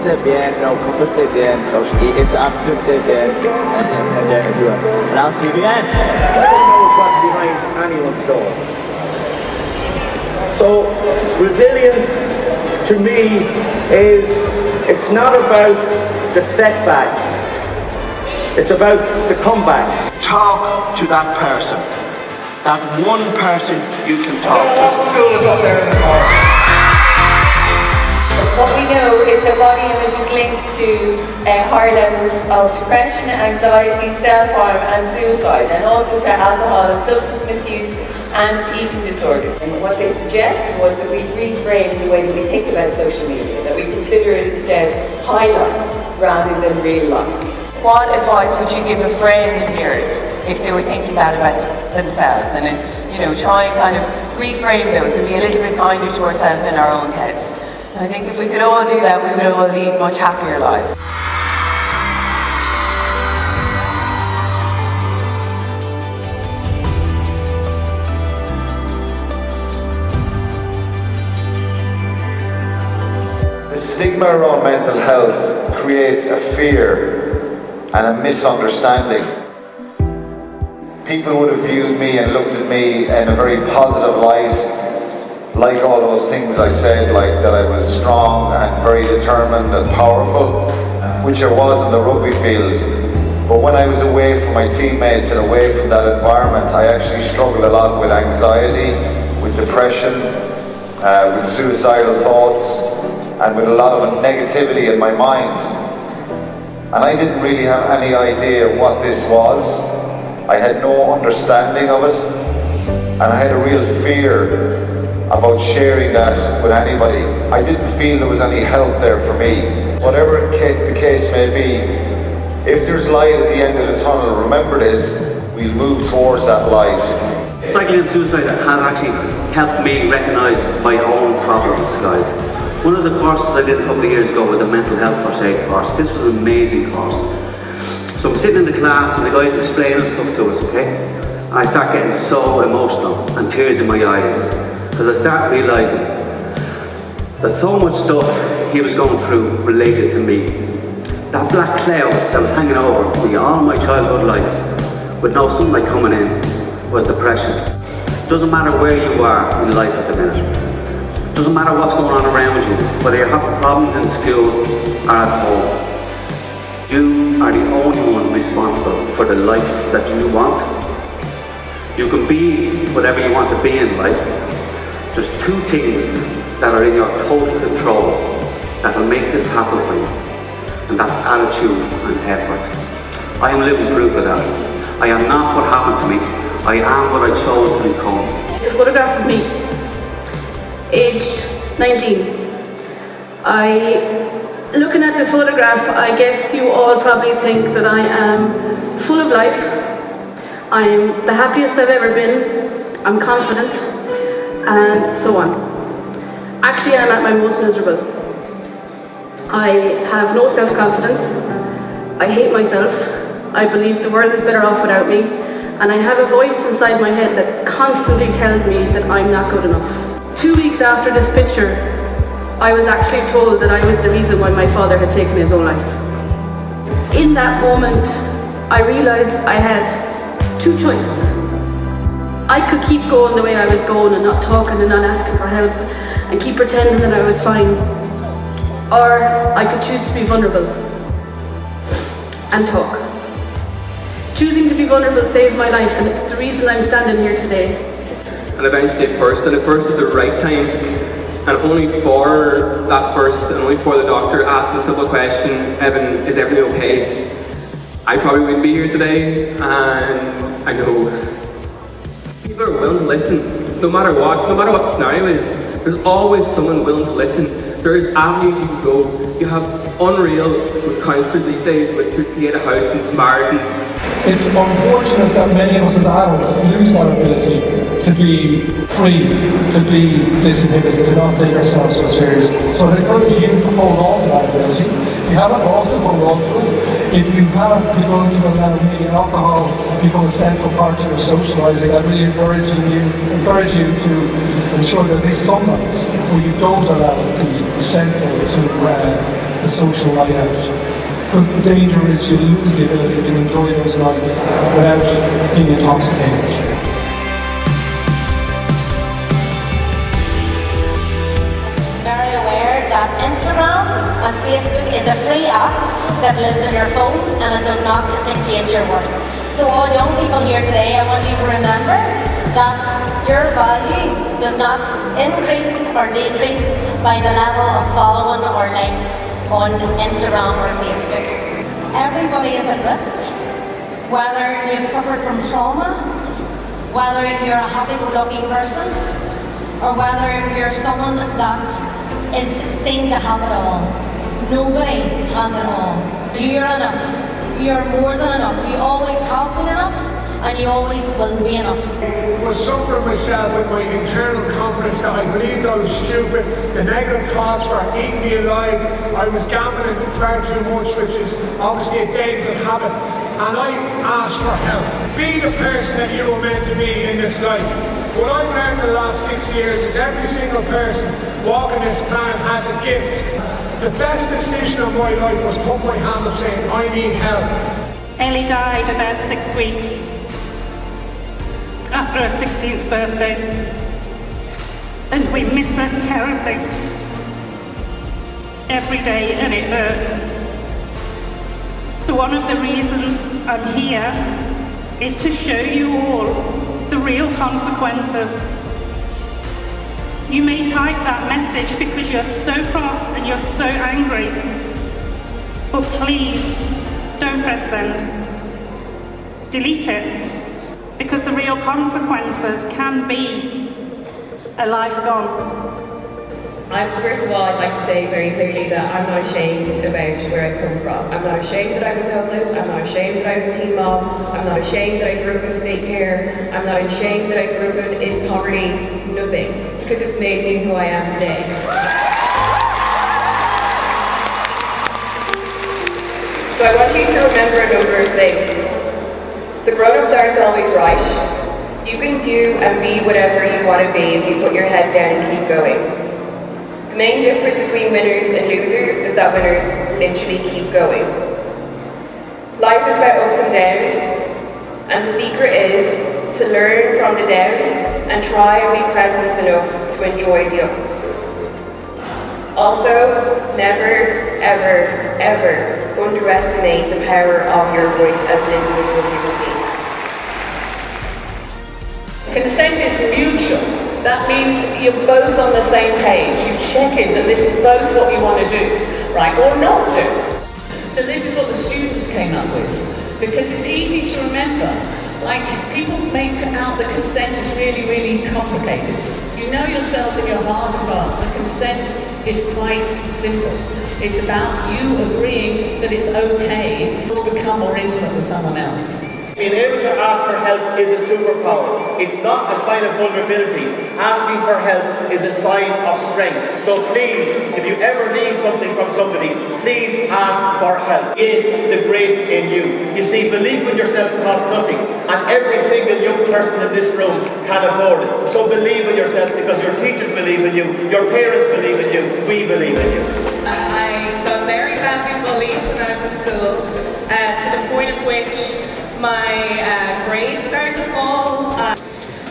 c'est bien, no couple c'est bien, no it's absolute c'est bien, and then do it. And I'll see you again. I don't know what's behind anyone's door. So resilience to me is, it's not about the setbacks, it's about the comebacks. Talk to that person, that one person you can talk to. What we know is that body image is linked to higher levels of depression, anxiety, self-harm and suicide, and also to alcohol and substance misuse and eating disorders. And what they suggested was that we reframe the way that we think about social media, that we consider it instead highlights rather than real life. What advice would you give a friend of yours if they were thinking that about themselves? And try and kind of reframe those and be a little bit kinder to ourselves in our own heads. I think if we could all do that, we would all lead much happier lives. The stigma around mental health creates a fear and a misunderstanding. People would have viewed me and looked at me in a very positive light, like all those things I said, like that I was strong and very determined and powerful, which I was in the rugby field. But when I was away from my teammates and away from that environment, I actually struggled a lot with anxiety, with depression, with suicidal thoughts, and with a lot of negativity in my mind. And I didn't really have any idea what this was. I had no understanding of it, and I had a real fear about sharing that with anybody. I didn't feel there was any help there for me. Whatever the case may be, if there's light at the end of the tunnel, remember this, we'll move towards that light. Cycling and suicide has actually helped me recognise my own problems, guys. One of the courses I did a couple of years ago was a mental health first aid course. This was an amazing course. So I'm sitting in the class and the guy's explaining stuff to us, okay? And I start getting so emotional and tears in my eyes, because I start realising that so much stuff he was going through related to me. That black cloud that was hanging over me all my childhood life, with no sunlight coming in, was depression. Doesn't matter where you are in life at the minute. Doesn't matter what's going on around you, whether you're having problems in school or at home. You are the only one responsible for the life that you want. You can be whatever you want to be in life. There's two things that are in your total control that will make this happen for you, and that's attitude and effort. I am living proof of that. I am not what happened to me. I am what I chose to become. It's a photograph of me, aged 19. Looking at this photograph, I guess you all probably think that I am full of life. I am the happiest I've ever been. I'm confident, and so on. Actually, I'm at my most miserable. I have no self-confidence. I hate myself. I believe the world is better off without me. And I have a voice inside my head that constantly tells me that I'm not good enough. 2 weeks after this picture, I was actually told that I was the reason why my father had taken his own life. In that moment, I realised I had two choices. I could keep going the way I was going and not talking and not asking for help and keep pretending that I was fine. Or I could choose to be vulnerable and talk. Choosing to be vulnerable saved my life, and it's the reason I'm standing here today. And eventually it burst at the right time. And only for that burst, and only for the doctor asked the simple question, Evan, is everything okay? I probably wouldn't be here today, and I know people are willing to listen, no matter what the scenario is. There's always someone willing to listen. There's avenues you can go. You have unreal with counsellors these days with Theatre House and Samaritans. It's unfortunate that many of us as adults lose that ability to be free, to be disinhibited, to not take ourselves so seriously. So I encourage you to hold on to that ability. If you haven't lost it, hold on to it. If you have begun to allow maybe alcohol to become a central part of your socialising, I really encourage you to ensure that these some nights where you don't allow it to be central to the social night out. Because the danger is you lose the ability to enjoy those nights without being intoxicated. Very aware that Instagram and Facebook is a free app that lives in your phone and it does not dictate your worth. So all young people here today, I want you to remember that your value does not increase or decrease by the level of following or likes on Instagram or Facebook. Everybody is at risk, whether you've suffered from trauma, whether you're a happy-go-lucky person, or whether you're someone that is seen to have it all. Nobody has it all. You're enough. You're more than enough. You always have been enough, and you always will be enough. I was suffering myself with my internal confidence that I believed I was stupid, the negative thoughts were eating me alive, I was gambling far too much, which is obviously a dangerous habit, and I asked for help. Be the person that you were meant to be in this life. What I've learned in the last 6 years is every single person walking this planet has a gift. The best decision of my life was putting my hand up saying, I need help. Ellie died about 6 weeks after her 16th birthday, and we miss her terribly every day, and it hurts. So one of the reasons I'm here is to show you all the real consequences. You may type that message because you're so cross and you're so angry, but please don't press send. Delete it. Because the real consequences can be a life gone. First of all, I'd like to say very clearly that I'm not ashamed about where I've come from. I'm not ashamed that I was homeless. I'm not ashamed that I was a teen mom. I'm not ashamed that I grew up in state care. I'm not ashamed that I grew up in poverty. Nothing. Because it's made me who I am today. So I want you to remember a number of things. The grown-ups aren't always right. You can do and be whatever you want to be if you put your head down and keep going. The main difference between winners and losers is that winners literally keep going. Life is about ups and downs, and the secret is to learn from the downs and try and be present enough to enjoy the ups. Also, never, ever, ever underestimate the power of your voice as an individual human being. Consent is mutual. That means you're both on the same page. You check in that this is both what you want to do, right, or not do. So this is what the students came up with, because it's easy to remember. Like, people make out that consent is really, really complicated. You know yourselves in your heart of hearts that consent is quite simple. It's about you agreeing that it's okay to become more intimate with someone else. Being able to ask for help is a superpower. It's not a sign of vulnerability. Asking for help is a sign of strength. So please, if you ever need something from somebody, please ask for help. In the great in you. You see, belief in yourself costs nothing, and every single young person in this room can afford it. So believe in yourself, because your teachers believe in you, your parents believe in you, we believe in you. I got very badly bullied when I was in school, to the point of which my grades started to fall,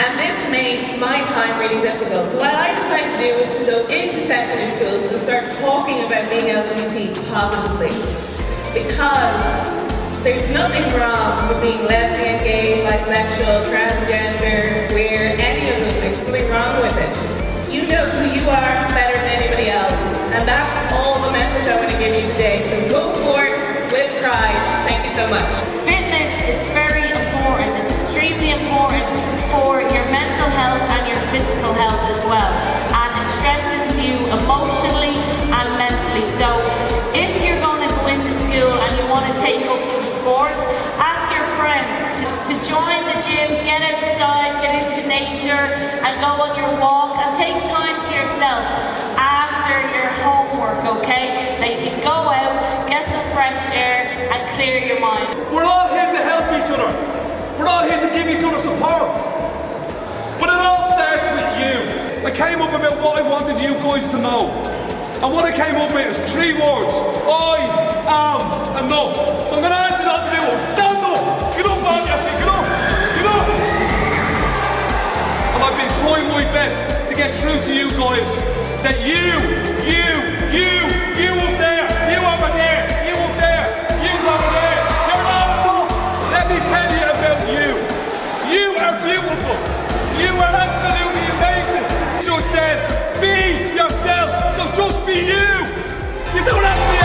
and this made my time really difficult. So what I decided to do was to go into secondary schools and start talking about being LGBT positively, because there's nothing wrong with being lesbian, gay, bisexual, transgender, queer, any of those things. There's nothing wrong with it. You know who you are better than anybody else, and that's all the message I want to give you today. So go forth with pride. Thank you so much. Fitness is very important. It's extremely important for your mental health and your physical health as well. And it strengthens you emotionally and mentally. So if you're going to go into school and you want to take up some sports, ask your friends to join the gym, get outside, get into nature, and go on your walk, and take time to yourself after your homework, okay? That you can go out, get some fresh air, and clear your mind. We're all here to help each other. We're all here to give each other support. But it all starts with you. I came up about what I wanted you guys to know. And what I came up with is 3 words. I am enough. So I'm going to ask you not to do it. Stand up. Get up, man. Get up. Get up. And I've been trying my best to get through to you guys that you up there, you over there, you up there, you over there, you're not enough. Let me tell you about you. You are beautiful. You are absolutely amazing. So it says, be yourself. So just be you. You don't have to be